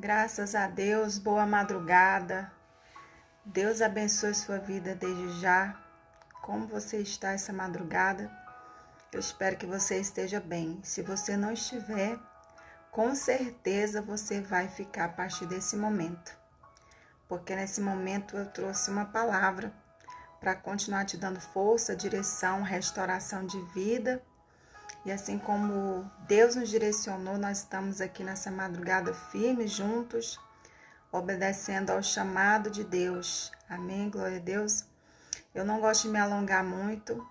Graças a Deus, boa madrugada. Deus abençoe sua vida desde já. Como você está essa madrugada? Eu espero que você esteja bem. Se você não estiver, com certeza você vai ficar a partir desse momento. Porque nesse momento eu trouxe uma palavra para continuar te dando força, direção, restauração de vida. E assim como Deus nos direcionou, nós estamos aqui nessa madrugada firmes juntos, obedecendo ao chamado de Deus. Amém? Glória a Deus. Eu não gosto de me alongar muito,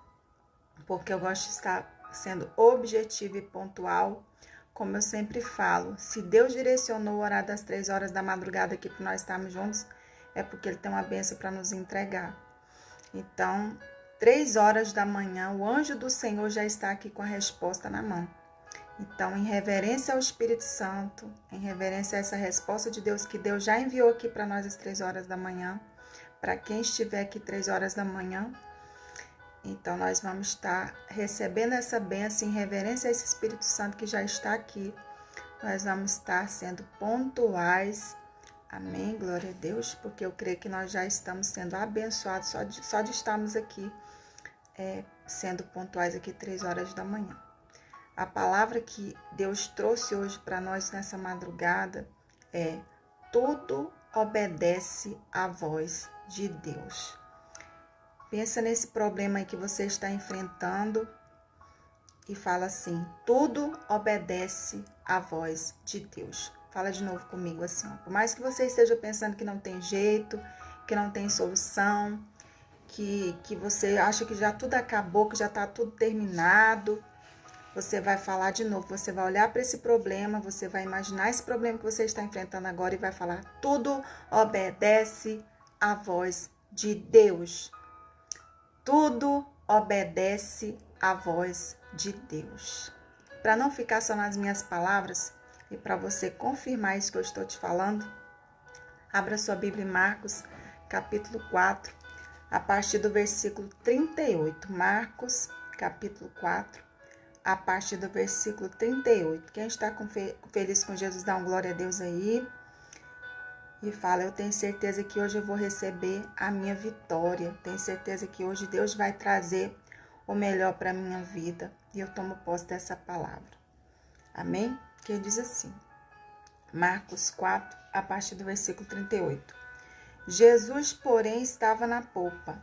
porque eu gosto de estar sendo objetiva e pontual. Como eu sempre falo, se Deus direcionou o horário das 3 horas da madrugada aqui para nós estarmos juntos, é porque Ele tem uma bênção para nos entregar. Então, 3 horas da manhã, o anjo do Senhor já está aqui com a resposta na mão. Então, em reverência ao Espírito Santo, em reverência a essa resposta de Deus, que Deus já enviou aqui para nós às 3 horas da manhã, para quem estiver aqui 3 horas da manhã, então nós vamos estar recebendo essa bênção em reverência a esse Espírito Santo que já está aqui. Nós vamos estar sendo pontuais. Amém, glória a Deus, porque eu creio que nós já estamos sendo abençoados só de estarmos aqui, sendo pontuais aqui 3 horas da manhã. A palavra que Deus trouxe hoje para nós nessa madrugada é: tudo obedece à voz de Deus. Pensa nesse problema aí que você está enfrentando e fala assim: tudo obedece à voz de Deus. Fala de novo comigo assim, ó. Por mais que você esteja pensando que não tem jeito, que não tem solução, que você acha que já tudo acabou, que já está tudo terminado, você vai falar de novo, você vai olhar para esse problema, você vai imaginar esse problema que você está enfrentando agora e vai falar: tudo obedece à voz de Deus. Tudo obedece à voz de Deus. Para não ficar só nas minhas palavras e para você confirmar isso que eu estou te falando, abra sua Bíblia em Marcos, capítulo 4, a partir do versículo 38. Marcos, capítulo 4, a partir do versículo 38. Quem está feliz com Jesus, dá um glória a Deus aí. E fala: eu tenho certeza que hoje eu vou receber a minha vitória. Tenho certeza que hoje Deus vai trazer o melhor para a minha vida. E eu tomo posse dessa palavra. Amém? Que diz assim, Marcos 4, a partir do versículo 38. Jesus, porém, estava na popa,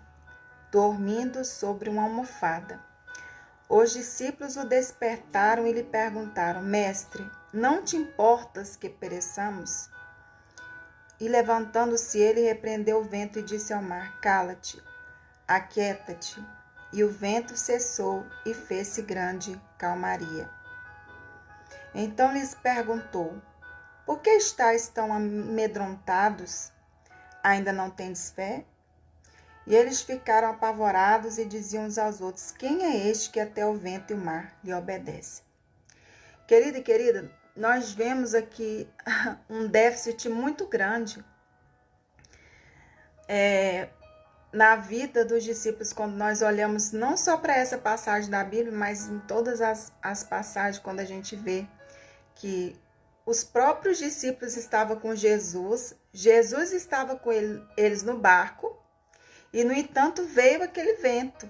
dormindo sobre uma almofada. Os discípulos o despertaram e lhe perguntaram: Mestre, não te importas que pereçamos? E levantando-se ele, repreendeu o vento e disse ao mar: Cala-te, aquieta-te. E o vento cessou e fez-se grande calmaria. Então lhes perguntou: Por que estáis tão amedrontados? Ainda não tendes fé? E eles ficaram apavorados e diziam uns aos outros: Quem é este que até o vento e o mar lhe obedece? Querida e querida, nós vemos aqui um déficit muito grande na vida dos discípulos, quando nós olhamos não só para essa passagem da Bíblia, mas em todas as passagens, quando a gente vê que os próprios discípulos estavam com Jesus, Jesus estava com eles no barco, e no entanto veio aquele vento,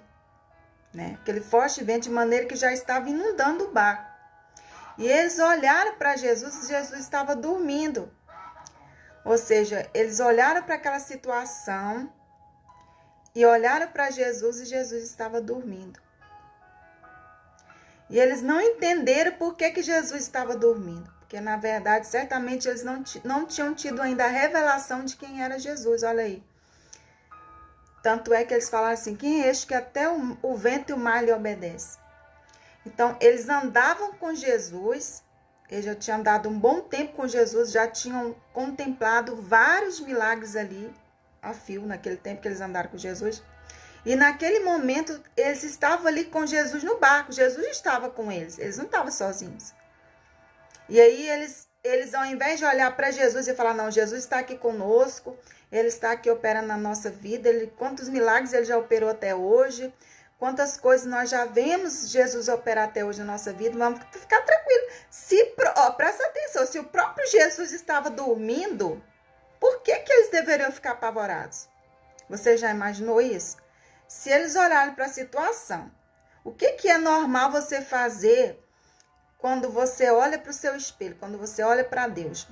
né? Aquele forte vento, de maneira que já estava inundando o barco. E eles olharam para Jesus, Jesus estava dormindo. Ou seja, eles olharam para aquela situação e olharam para Jesus e Jesus estava dormindo. E eles não entenderam por que Jesus estava dormindo. Porque, na verdade, certamente eles não tinham tido ainda a revelação de quem era Jesus. Olha aí. Tanto é que eles falaram assim: quem é este que até o vento e o mar lhe obedecem? Então, eles andavam com Jesus, eles já tinham andado um bom tempo com Jesus, já tinham contemplado vários milagres ali, a fio, naquele tempo que eles andaram com Jesus. E naquele momento, eles estavam ali com Jesus no barco, Jesus estava com eles não estavam sozinhos. E aí, eles ao invés de olhar para Jesus e falar: não, Jesus está aqui conosco, Ele está aqui operando na nossa vida, quantos milagres Ele já operou até hoje, quantas coisas nós já vemos Jesus operar até hoje na nossa vida, vamos ficar tranquilos. Presta atenção, se o próprio Jesus estava dormindo, por que eles deveriam ficar apavorados? Você já imaginou isso? Se eles olharem para a situação, o que é normal você fazer quando você olha para o seu espelho, quando você olha para Deus?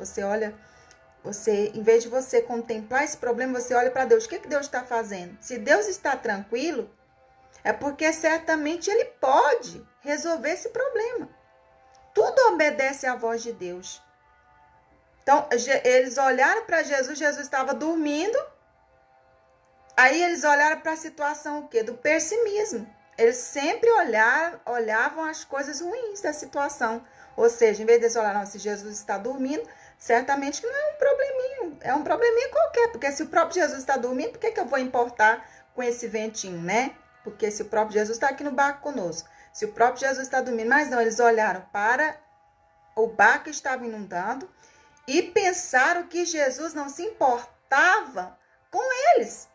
Em vez de você contemplar esse problema, você olha para Deus. O que Deus está fazendo? Se Deus está tranquilo, é porque certamente Ele pode resolver esse problema. Tudo obedece à voz de Deus. Então, eles olharam para Jesus, Jesus estava dormindo. Aí eles olharam para a situação o quê? Do pessimismo. Eles sempre olhavam as coisas ruins da situação. Ou seja, em vez de eles olharem, se Jesus está dormindo, certamente que não é um probleminho, é um probleminha qualquer. Porque se o próprio Jesus está dormindo, por que eu vou importar com esse ventinho, né? Porque se o próprio Jesus está aqui no barco conosco, se o próprio Jesus está dormindo, mas não, eles olharam para o barco que estava inundando e pensaram que Jesus não se importava com eles.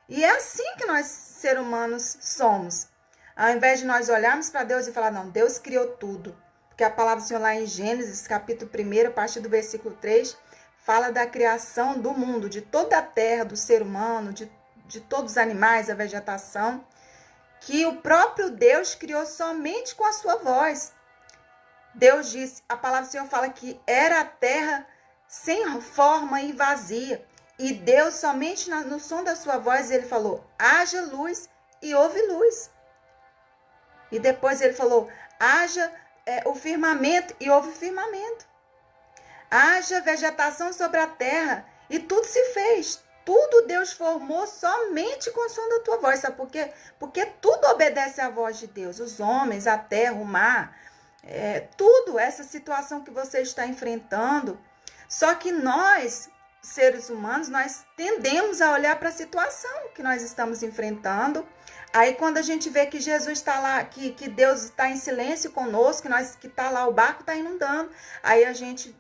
E é assim que nós, seres humanos, somos. Ao invés de nós olharmos para Deus e falar, não, Deus criou tudo. Porque a palavra do Senhor lá em Gênesis, capítulo 1, a partir do versículo 3, fala da criação do mundo, de toda a terra, do ser humano, de todos os animais, a vegetação, que o próprio Deus criou somente com a sua voz. Deus disse, a palavra do Senhor fala que era a terra sem forma e vazia. E Deus, somente no som da sua voz, ele falou, haja luz e houve luz. E depois ele falou, haja o firmamento e houve firmamento. Haja vegetação sobre a terra e tudo se fez. Tudo Deus formou somente com o som da tua voz. Sabe por quê? Porque tudo obedece à voz de Deus. Os homens, a terra, o mar, tudo, essa situação que você está enfrentando. Só que nós, seres humanos, nós tendemos a olhar para a situação que nós estamos enfrentando. Aí quando a gente vê que Jesus está lá, que Deus está em silêncio conosco, que está lá, o barco está inundando, aí a gente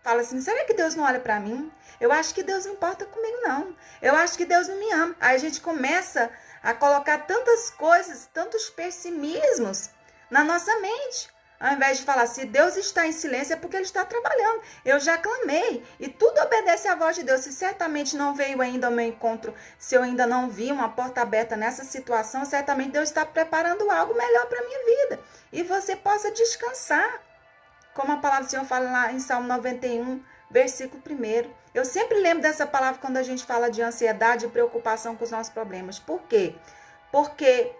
fala assim, será que Deus não olha para mim? Eu acho que Deus não importa comigo, não. Eu acho que Deus não me ama. Aí a gente começa a colocar tantas coisas, tantos pessimismos na nossa mente. Ao invés de falar, se Deus está em silêncio, é porque Ele está trabalhando. Eu já clamei. E tudo obedece à voz de Deus. Se certamente não veio ainda ao meu encontro, se eu ainda não vi uma porta aberta nessa situação, certamente Deus está preparando algo melhor para a minha vida. E você possa descansar. Como a palavra do Senhor fala lá em Salmo 91, versículo 1. Eu sempre lembro dessa palavra quando a gente fala de ansiedade e preocupação com os nossos problemas. Por quê? Porque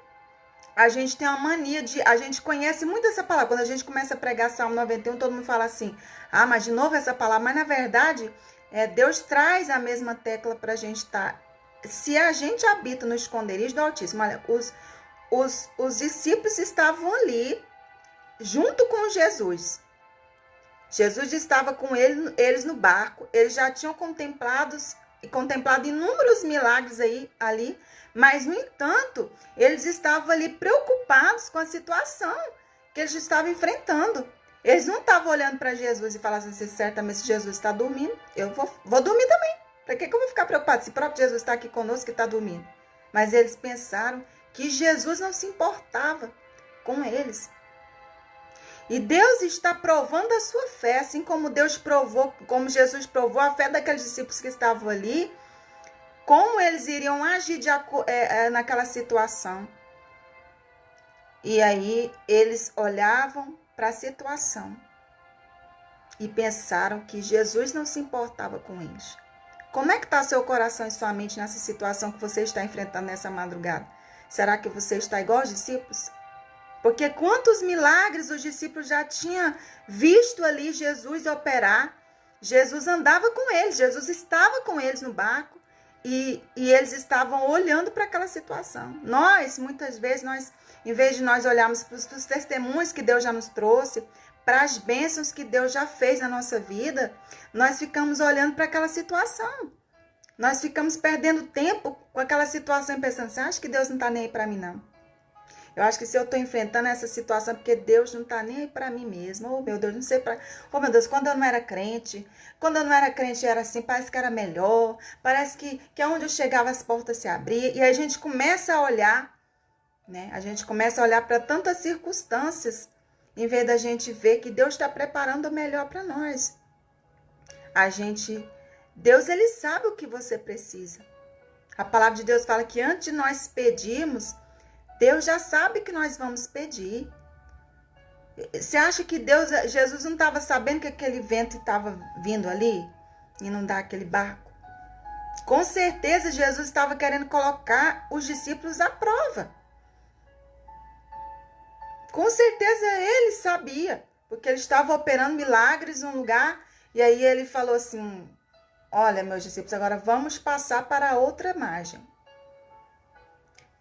a gente tem uma mania a gente conhece muito essa palavra. Quando a gente começa a pregar Salmo 91, todo mundo fala assim, mas de novo essa palavra. Mas na verdade, Deus traz a mesma tecla para a gente estar. Se a gente habita no esconderijo do Altíssimo, olha, os discípulos estavam ali, junto com Jesus. Jesus estava com eles no barco, eles já tinham contemplado inúmeros milagres ali, mas, no entanto, eles estavam ali preocupados com a situação que eles estavam enfrentando. Eles não estavam olhando para Jesus e falando assim, certamente se Jesus está dormindo, eu vou dormir também. Para que eu vou ficar preocupado se o próprio Jesus está aqui conosco que está dormindo? Mas eles pensaram que Jesus não se importava com eles. E Deus está provando a sua fé, assim como como Jesus provou a fé daqueles discípulos que estavam ali, como eles iriam agir naquela situação. E aí eles olhavam para a situação e pensaram que Jesus não se importava com eles. Como é que está seu coração e sua mente nessa situação que você está enfrentando nessa madrugada? Será que você está igual aos discípulos? Porque quantos milagres os discípulos já tinham visto ali Jesus operar. Jesus andava com eles, Jesus estava com eles no barco e eles estavam olhando para aquela situação. Muitas vezes, em vez de nós olharmos para os testemunhos que Deus já nos trouxe, para as bênçãos que Deus já fez na nossa vida, nós ficamos olhando para aquela situação. Nós ficamos perdendo tempo com aquela situação e pensando assim, acho que Deus não está nem aí para mim, não. Eu acho que se eu estou enfrentando essa situação, é porque Deus não está nem aí para mim mesmo. Oh, meu Deus, não sei para... Oh, meu Deus, quando eu não era crente era assim, parece que era melhor. Parece que onde eu chegava as portas se abriam. E a gente começa a olhar né? A gente começa a olhar para tantas circunstâncias, em vez da gente ver que Deus está preparando o melhor para nós. Deus, ele sabe o que você precisa. A palavra de Deus fala que antes de nós pedirmos, Deus já sabe que nós vamos pedir. Você acha que Jesus não estava sabendo que aquele vento estava vindo ali? Inundar aquele barco? Com certeza Jesus estava querendo colocar os discípulos à prova. Com certeza ele sabia, porque ele estava operando milagres num lugar, e aí ele falou assim: olha, meus discípulos, agora vamos passar para outra margem.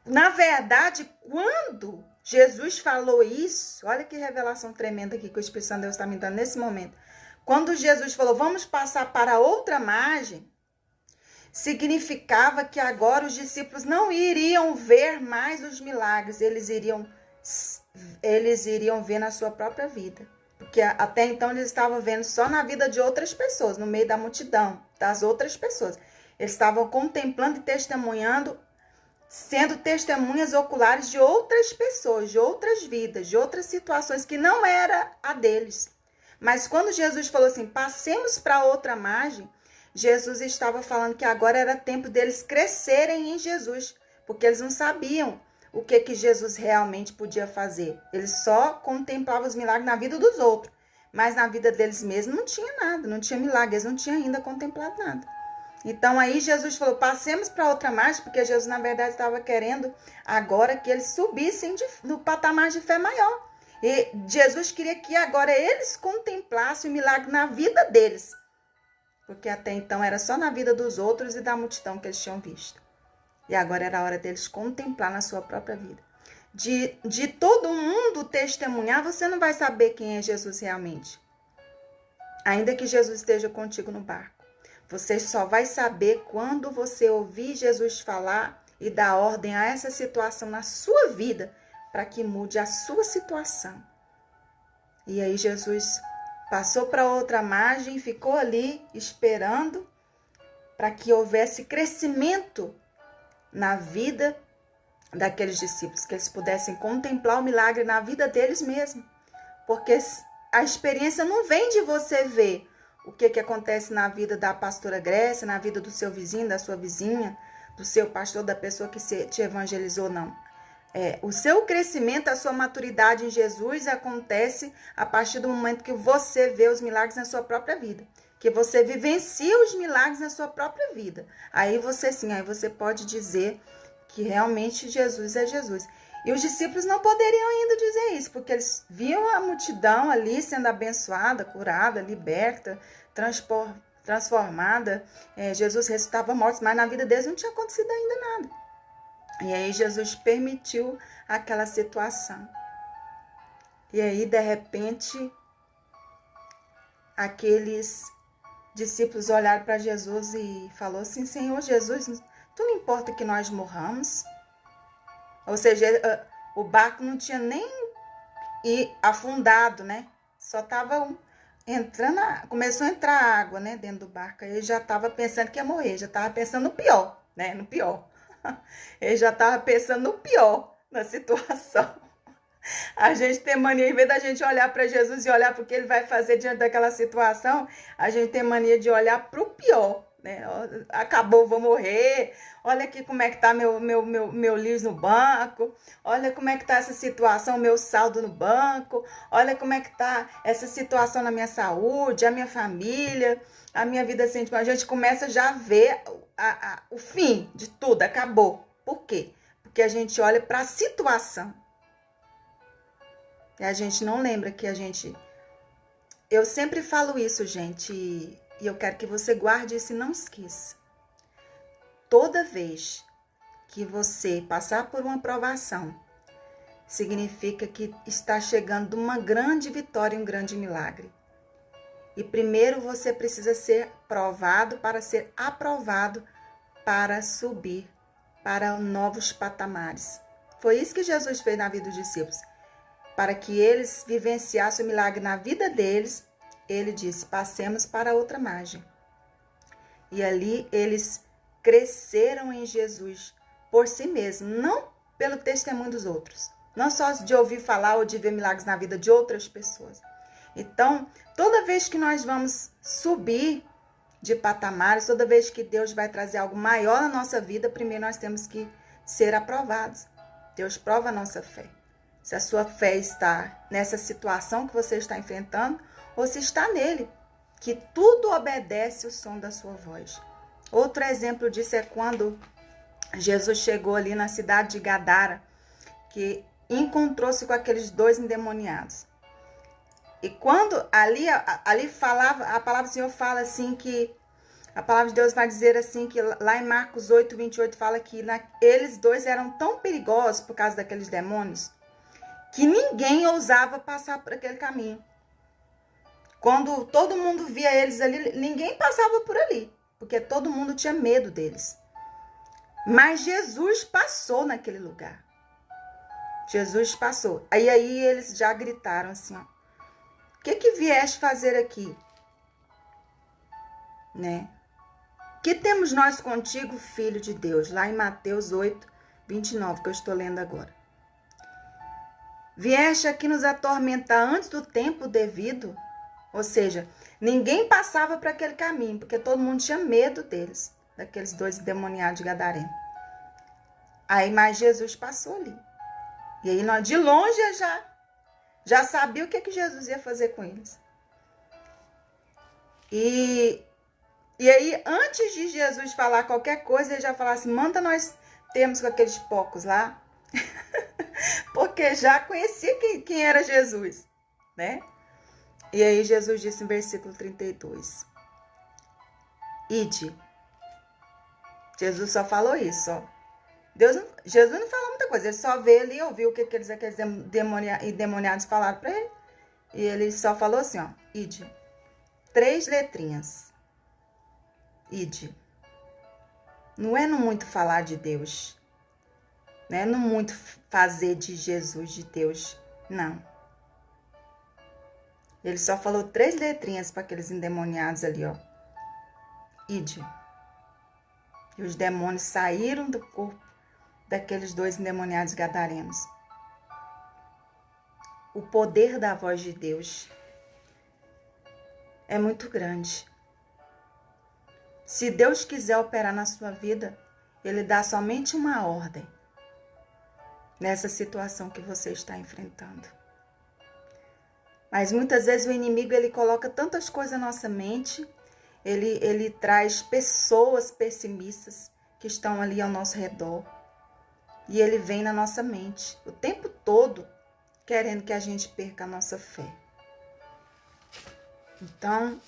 Na verdade, quando Jesus falou isso, olha que revelação tremenda aqui que o Espírito Santo de Deus está me dando nesse momento. Quando Jesus falou, vamos passar para outra margem, significava que agora os discípulos não iriam ver mais os milagres, eles iriam ver na sua própria vida. Porque até então eles estavam vendo só na vida de outras pessoas, no meio da multidão, das outras pessoas. Eles estavam contemplando e testemunhando, sendo testemunhas oculares de outras pessoas, de outras vidas, de outras situações que não era a deles. Mas quando Jesus falou assim, passemos para outra margem, Jesus estava falando que agora era tempo deles crescerem em Jesus, porque eles não sabiam o que Jesus realmente podia fazer. Eles só contemplavam os milagres na vida dos outros, mas na vida deles mesmos não tinha nada, não tinha milagre, eles não tinham ainda contemplado nada. Então aí Jesus falou, passemos para outra margem, porque Jesus na verdade estava querendo agora que eles subissem no patamar de fé maior. E Jesus queria que agora eles contemplassem o milagre na vida deles, porque até então era só na vida dos outros e da multidão que eles tinham visto. E agora era a hora deles contemplar na sua própria vida. De todo mundo testemunhar, você não vai saber quem é Jesus realmente. Ainda que Jesus esteja contigo no barco. Você só vai saber quando você ouvir Jesus falar e dar ordem a essa situação na sua vida, para que mude a sua situação. E aí Jesus passou para outra margem e ficou ali esperando para que houvesse crescimento na vida daqueles discípulos, que eles pudessem contemplar o milagre na vida deles mesmos. Porque a experiência não vem de você ver o que acontece na vida da pastora Grécia, na vida do seu vizinho, da sua vizinha, do seu pastor, da pessoa que te evangelizou, não. O seu crescimento, a sua maturidade em Jesus acontece a partir do momento que você vê os milagres na sua própria vida. Que você vivencia os milagres na sua própria vida. Aí você pode dizer que realmente Jesus é Jesus. E os discípulos não poderiam ainda dizer isso, porque eles viam a multidão ali sendo abençoada, curada, liberta, transformada. Jesus ressuscitava mortos, mas na vida deles não tinha acontecido ainda nada. E aí Jesus permitiu aquela situação. E aí, de repente, aqueles discípulos olharam para Jesus e falou assim, Senhor Jesus, tu não importa que nós morramos? Ou seja, o barco não tinha nem afundado, né? Só estava entrando, começou a entrar água, né, dentro do barco. Aí ele já estava pensando que ia morrer, já estava pensando no pior, né? No pior. Ele já estava pensando no pior na situação. A gente tem mania, em vez da gente olhar para Jesus e olhar para o que ele vai fazer diante daquela situação, a gente tem mania de olhar para o pior, né? Acabou, vou morrer. Olha aqui como é que tá meu lis no banco. Olha como é que tá essa situação, meu saldo no banco. Olha como é que tá essa situação na minha saúde, a minha família, a minha vida sentimental. A gente começa já a ver o fim de tudo, acabou. Por quê? Porque a gente olha para a situação. E a gente não lembra que Eu sempre falo isso, gente, e eu quero que você guarde isso e não esqueça. Toda vez que você passar por uma provação, significa que está chegando uma grande vitória, um grande milagre. E primeiro você precisa ser provado para ser aprovado para subir para novos patamares. Foi isso que Jesus fez na vida dos discípulos. Para que eles vivenciassem o milagre na vida deles, ele disse, passemos para outra margem. E ali eles cresceram em Jesus por si mesmos, não pelo testemunho dos outros. Não só de ouvir falar ou de ver milagres na vida de outras pessoas. Então, toda vez que nós vamos subir de patamares, toda vez que Deus vai trazer algo maior na nossa vida, primeiro nós temos que ser aprovados. Deus prova a nossa fé. Se a sua fé está nessa situação que você está enfrentando, ou se está nele, que tudo obedece o som da sua voz. Outro exemplo disso é quando Jesus chegou ali na cidade de Gadara, que encontrou-se com aqueles 2 endemoniados. E quando ali falava, a palavra do Senhor fala assim que, a palavra de Deus vai dizer assim que lá em Marcos 8, 28 fala que eles 2 eram tão perigosos por causa daqueles demônios, que ninguém ousava passar por aquele caminho. Quando todo mundo via eles ali, ninguém passava por ali, porque todo mundo tinha medo deles. Mas Jesus passou naquele lugar. Jesus passou. Aí eles já gritaram assim, ó: o que vieste fazer aqui? Né? Que temos nós contigo, filho de Deus? Lá em Mateus 8, 29, que eu estou lendo agora. Vieste aqui nos atormentar antes do tempo devido? Ou seja, ninguém passava por aquele caminho, porque todo mundo tinha medo deles, daqueles 2 endemoniados de Gadareno. Aí, mas Jesus passou ali. E aí, nós de longe já sabia o que Jesus ia fazer com eles. E aí, antes de Jesus falar qualquer coisa, ele já falava assim: manda nós termos com aqueles porcos lá. Porque já conhecia quem era Jesus, né? E aí Jesus disse no versículo 32: ide. Jesus só falou isso, ó. Jesus não falou muita coisa, ele só veio ali e ouviu o que aqueles endemoniados falaram para ele. E ele só falou assim, ó: ide. 3 letrinhas. Ide. Não é no muito falar de Deus, não é no muito fazer de Jesus, de Deus, não. Ele só falou 3 letrinhas para aqueles endemoniados ali, ó: ide. E os demônios saíram do corpo daqueles 2 endemoniados gadarenos. O poder da voz de Deus é muito grande. Se Deus quiser operar na sua vida, Ele dá somente uma ordem nessa situação que você está enfrentando. Mas muitas vezes o inimigo, ele coloca tantas coisas na nossa mente, ele traz pessoas pessimistas que estão ali ao nosso redor. E ele vem na nossa mente o tempo todo querendo que a gente perca a nossa fé. Então,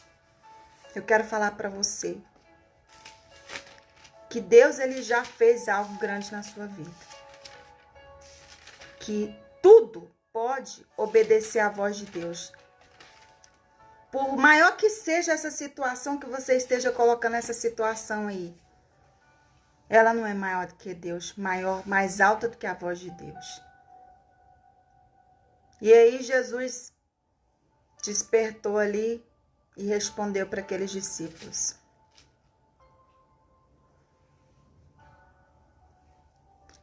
eu quero falar para você que Deus, ele já fez algo grande na sua vida. Que tudo pode obedecer à voz de Deus. Por maior que seja essa situação que você esteja colocando essa situação aí, ela não é maior do que Deus, mais alta do que a voz de Deus. E aí Jesus despertou ali e respondeu para aqueles discípulos: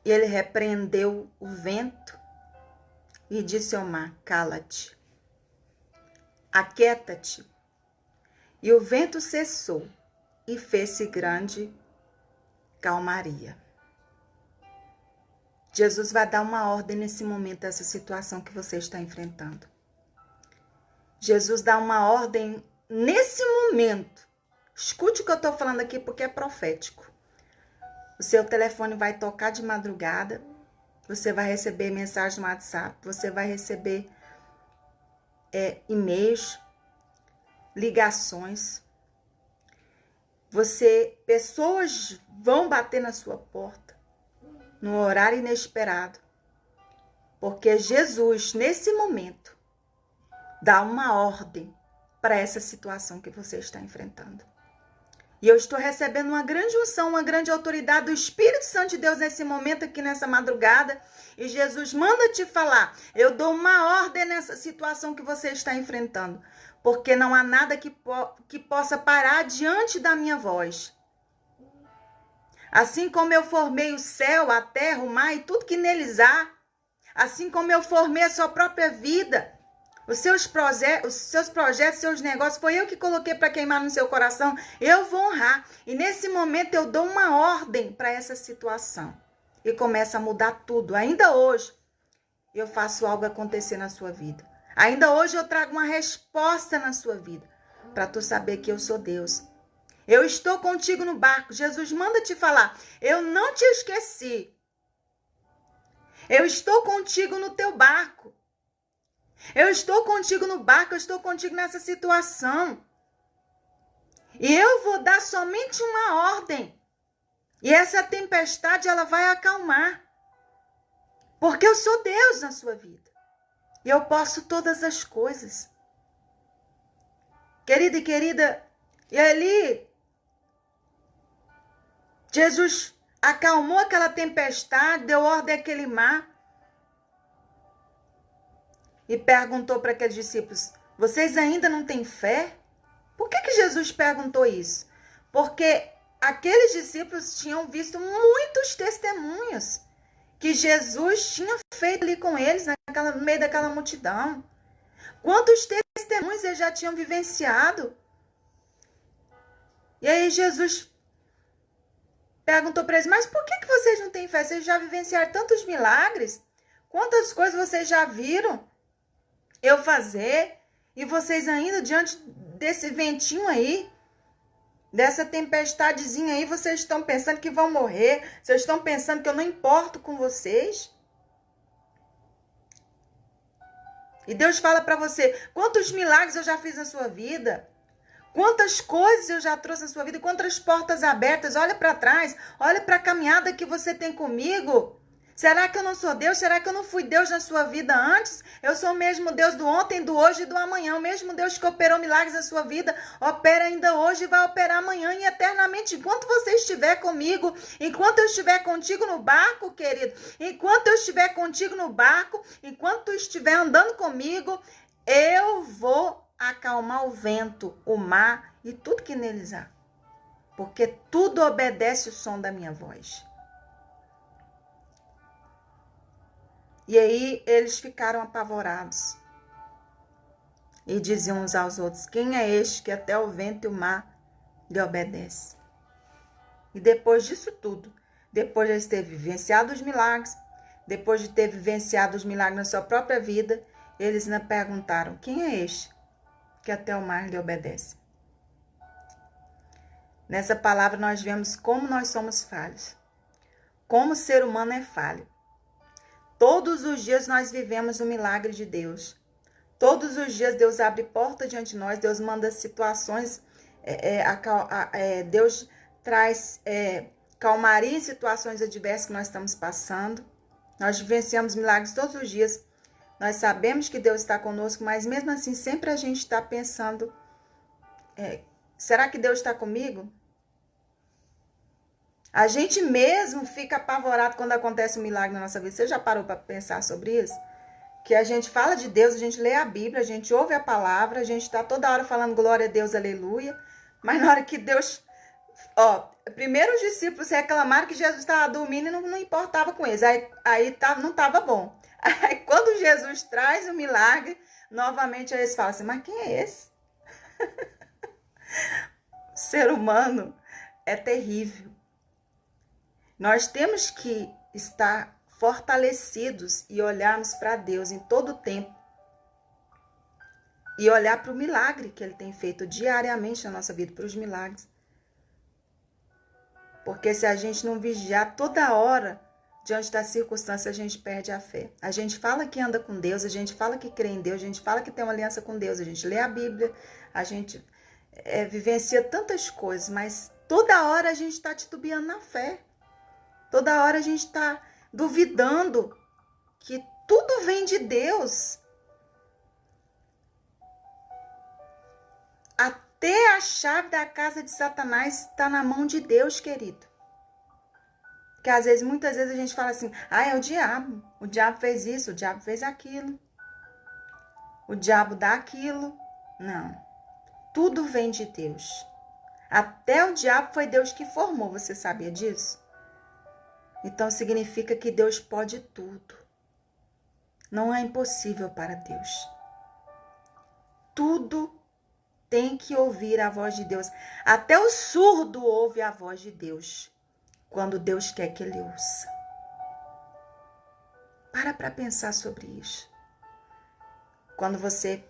e ele repreendeu o vento e disse ao mar: cala-te, aquieta-te. E o vento cessou e fez-se grande calmaria. Jesus vai dar uma ordem nesse momento, dessa situação que você está enfrentando. Jesus dá uma ordem nesse momento. Escute o que eu estou falando aqui, porque é profético. O seu telefone vai tocar de madrugada, você vai receber mensagem no WhatsApp, você vai receber e-mails, ligações. Pessoas vão bater na sua porta no horário inesperado, porque Jesus, nesse momento, dá uma ordem para essa situação que você está enfrentando. E eu estou recebendo uma grande unção, uma grande autoridade do Espírito Santo de Deus nesse momento aqui, nessa madrugada. E Jesus manda te falar: eu dou uma ordem nessa situação que você está enfrentando. Porque não há nada que possa parar diante da minha voz. Assim como eu formei o céu, a terra, o mar e tudo que neles há, assim como eu formei a sua própria vida, os seus projetos, seus negócios, foi eu que coloquei para queimar no seu coração, eu vou honrar. E nesse momento eu dou uma ordem para essa situação. E começa a mudar tudo. Ainda hoje eu faço algo acontecer na sua vida. Ainda hoje eu trago uma resposta na sua vida. Para tu saber que eu sou Deus. Eu estou contigo no barco. Jesus manda te falar. Eu não te esqueci. Eu estou contigo no teu barco. Eu estou contigo no barco, eu estou contigo nessa situação. E eu vou dar somente uma ordem. E essa tempestade, ela vai acalmar. Porque eu sou Deus na sua vida. E eu posso todas as coisas. Querida e querida, e ali, Jesus acalmou aquela tempestade, deu ordem àquele mar. E perguntou para aqueles discípulos, vocês ainda não têm fé? Por que Jesus perguntou isso? Porque aqueles discípulos tinham visto muitos testemunhos que Jesus tinha feito ali com eles, no meio daquela multidão. Quantos testemunhos eles já tinham vivenciado? E aí Jesus perguntou para eles, mas por que vocês não têm fé? Vocês já vivenciaram tantos milagres? Quantas coisas vocês já viram eu fazer? E vocês ainda, diante desse ventinho aí, dessa tempestadezinha aí, vocês estão pensando que vão morrer? Vocês estão pensando que eu não importo com vocês? E Deus fala para você, quantos milagres eu já fiz na sua vida? Quantas coisas eu já trouxe na sua vida? Quantas portas abertas? Olha para trás, olha para a caminhada que você tem comigo. Será que eu não sou Deus? Será que eu não fui Deus na sua vida antes? Eu sou o mesmo Deus do ontem, do hoje e do amanhã. O mesmo Deus que operou milagres na sua vida, opera ainda hoje e vai operar amanhã e eternamente. Enquanto você estiver comigo, enquanto eu estiver contigo no barco, querido, enquanto eu estiver contigo no barco, enquanto tu estiver andando comigo, eu vou acalmar o vento, o mar e tudo que neles há. Porque tudo obedece o som da minha voz. E aí eles ficaram apavorados. E diziam uns aos outros, quem é este que até o vento e o mar lhe obedece? E depois disso tudo, depois de eles terem vivenciado os milagres, depois de ter vivenciado os milagres na sua própria vida, eles ainda perguntaram, quem é este que até o mar lhe obedece? Nessa palavra nós vemos como nós somos falhos. Como o ser humano é falho. Todos os dias nós vivemos o milagre de Deus. Todos os dias Deus abre porta diante de nós, Deus manda situações, Deus traz calmaria em situações adversas que nós estamos passando. Nós vivenciamos milagres todos os dias. Nós sabemos que Deus está conosco, mas mesmo assim sempre a gente está pensando, será que Deus está comigo? A gente mesmo fica apavorado quando acontece um milagre na nossa vida. Você já parou para pensar sobre isso? Que a gente fala de Deus, a gente lê a Bíblia, a gente ouve a palavra, a gente está toda hora falando glória a Deus, aleluia. Mas na hora que Deus... primeiro os discípulos reclamaram que Jesus estava dormindo e não importava com eles. Aí não estava bom. Aí quando Jesus traz o milagre, novamente eles falam assim, mas quem é esse? O ser humano é terrível. Nós temos que estar fortalecidos e olharmos para Deus em todo o tempo. E olhar para o milagre que Ele tem feito diariamente na nossa vida, para os milagres. Porque se a gente não vigiar toda hora, diante da circunstância, a gente perde a fé. A gente fala que anda com Deus, a gente fala que crê em Deus, a gente fala que tem uma aliança com Deus, a gente lê a Bíblia, a gente vivencia tantas coisas, mas toda hora a gente está titubeando na fé. Toda hora a gente está duvidando que tudo vem de Deus. Até a chave da casa de Satanás está na mão de Deus, querido. Porque às vezes, muitas vezes a gente fala assim, é o diabo fez isso, o diabo fez aquilo. O diabo dá aquilo. Não, tudo vem de Deus. Até o diabo foi Deus que formou, você sabia disso? Então significa que Deus pode tudo. Não é impossível para Deus. Tudo tem que ouvir a voz de Deus. Até o surdo ouve a voz de Deus, quando Deus quer que ele ouça. Para pensar sobre isso. Quando você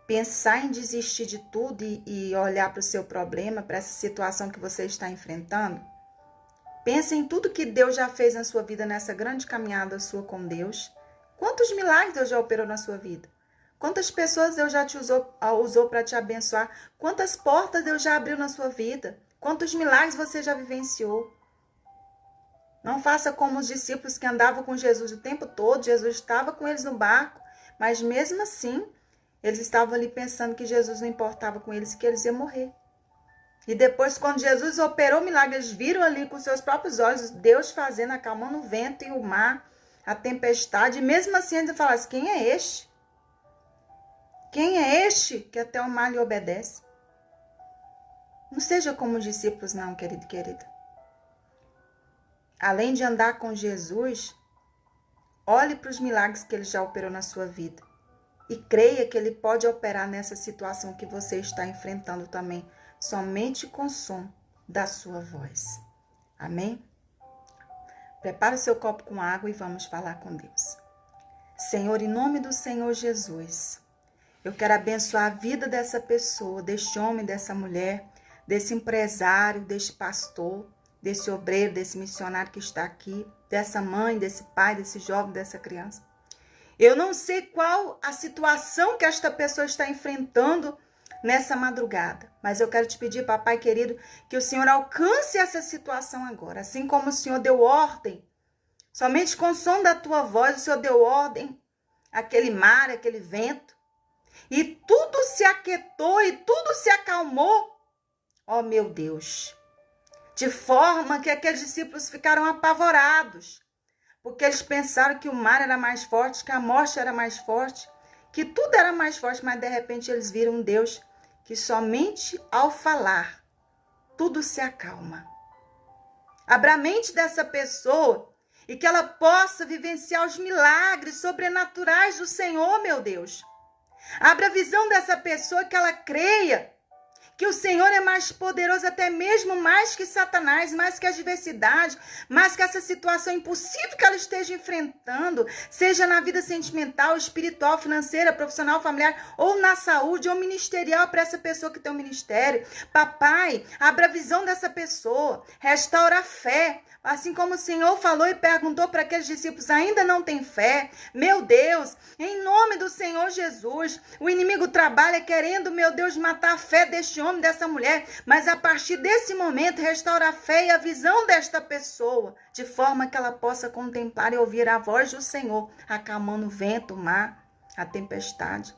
pensar em desistir de tudo e olhar para o seu problema, para essa situação que você está enfrentando, pense em tudo que Deus já fez na sua vida, nessa grande caminhada sua com Deus. Quantos milagres Deus já operou na sua vida? Quantas pessoas Deus já te usou para te abençoar? Quantas portas Deus já abriu na sua vida? Quantos milagres você já vivenciou? Não faça como os discípulos que andavam com Jesus o tempo todo. Jesus estava com eles no barco, mas mesmo assim, eles estavam ali pensando que Jesus não importava com eles, que eles iam morrer. E depois, quando Jesus operou o milagre, eles viram ali com seus próprios olhos Deus fazendo, acalmando o vento e o mar, a tempestade. E mesmo assim, eles falaram assim, quem é este? Quem é este que até o mar lhe obedece? Não seja como os discípulos, não, querido e querida. Além de andar com Jesus, olhe para os milagres que ele já operou na sua vida. E creia que ele pode operar nessa situação que você está enfrentando também, somente com o som da sua voz. Amém? Prepare o seu copo com água e vamos falar com Deus. Senhor, em nome do Senhor Jesus, eu quero abençoar a vida dessa pessoa, deste homem, dessa mulher, desse empresário, desse pastor, desse obreiro, desse missionário que está aqui, dessa mãe, desse pai, desse jovem, dessa criança. Eu não sei qual a situação que esta pessoa está enfrentando nessa madrugada, mas eu quero te pedir, papai querido, que o Senhor alcance essa situação agora, assim como o Senhor deu ordem, somente com o som da tua voz, o Senhor deu ordem, aquele mar, aquele vento, e tudo se aquietou e tudo se acalmou, ó meu Deus, de forma que aqueles discípulos ficaram apavorados, porque eles pensaram que o mar era mais forte, que a morte era mais forte, que tudo era mais forte, mas de repente eles viram um Deus que somente ao falar, tudo se acalma. Abra a mente dessa pessoa e que ela possa vivenciar os milagres sobrenaturais do Senhor, meu Deus. Abra a visão dessa pessoa que ela creia que o Senhor é mais poderoso, até mesmo mais que Satanás, mais que a adversidade, mais que essa situação impossível que ela esteja enfrentando, seja na vida sentimental, espiritual, financeira, profissional, familiar, ou na saúde, ou ministerial para essa pessoa que tem um ministério. Papai, abra a visão dessa pessoa, restaura a fé, assim como o Senhor falou e perguntou para aqueles discípulos, ainda não tem fé? Meu Deus, em nome do Senhor Jesus, o inimigo trabalha querendo, meu Deus, matar a fé deste homem, dessa mulher, mas a partir desse momento restaura a fé e a visão desta pessoa, de forma que ela possa contemplar e ouvir a voz do Senhor, acalmando o vento, o mar, a tempestade.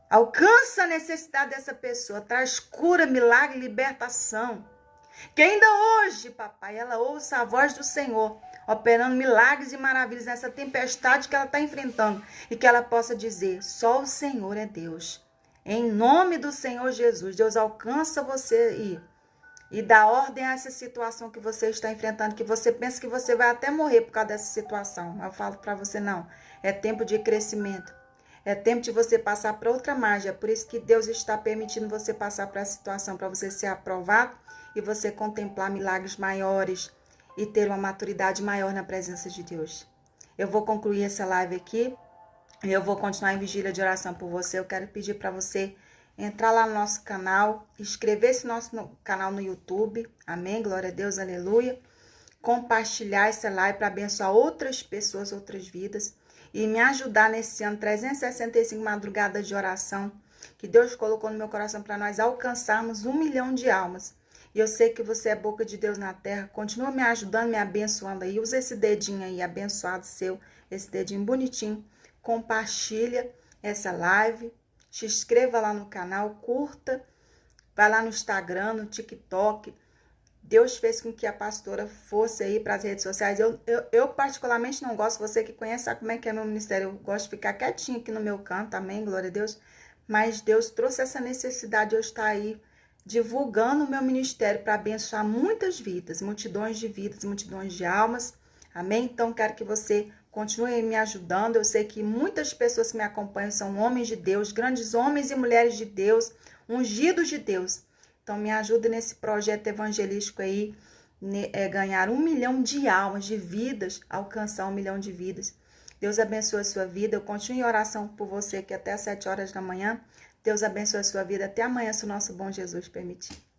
Alcança a necessidade dessa pessoa, traz cura, milagre, libertação. Que ainda hoje, papai, ela ouça a voz do Senhor, operando milagres e maravilhas nessa tempestade que ela está enfrentando. E que ela possa dizer, só o Senhor é Deus. Em nome do Senhor Jesus, Deus alcança você e dá ordem a essa situação que você está enfrentando, que você pensa que você vai até morrer por causa dessa situação. Eu falo para você, não. É tempo de crescimento. É tempo de você passar para outra margem. É por isso que Deus está permitindo você passar para essa situação, para você ser aprovado e você contemplar milagres maiores e ter uma maturidade maior na presença de Deus. Eu vou concluir essa live aqui e eu vou continuar em vigília de oração por você. Eu quero pedir para você entrar lá no nosso canal, inscrever-se no nosso canal no YouTube. Amém? Glória a Deus, aleluia. Compartilhar essa live para abençoar outras pessoas, outras vidas. E me ajudar nesse ano, 365 madrugadas de oração, que Deus colocou no meu coração para nós alcançarmos 1 milhão de almas. E eu sei que você é boca de Deus na terra. Continua me ajudando, me abençoando aí. Usa esse dedinho aí, abençoado seu, esse dedinho bonitinho. Compartilha essa live. Se inscreva lá no canal, curta. Vai lá no Instagram, no TikTok. Deus fez com que a pastora fosse aí para as redes sociais. Eu particularmente não gosto, você que conhece sabe como é que é meu ministério. Eu gosto de ficar quietinho aqui no meu canto, amém, glória a Deus. Mas Deus trouxe essa necessidade de eu estar aí divulgando o meu ministério para abençoar muitas vidas, multidões de vidas, multidões de almas. Amém? Então, quero que você continue me ajudando. Eu sei que muitas pessoas que me acompanham são homens de Deus, grandes homens e mulheres de Deus, ungidos de Deus. Então, me ajuda nesse projeto evangelístico aí, ganhar 1 milhão de almas, de vidas, alcançar 1 milhão de vidas. Deus abençoe a sua vida. Eu continuo em oração por você aqui até às 7 horas da manhã. Deus abençoe a sua vida. Até amanhã, se o nosso bom Jesus permitir.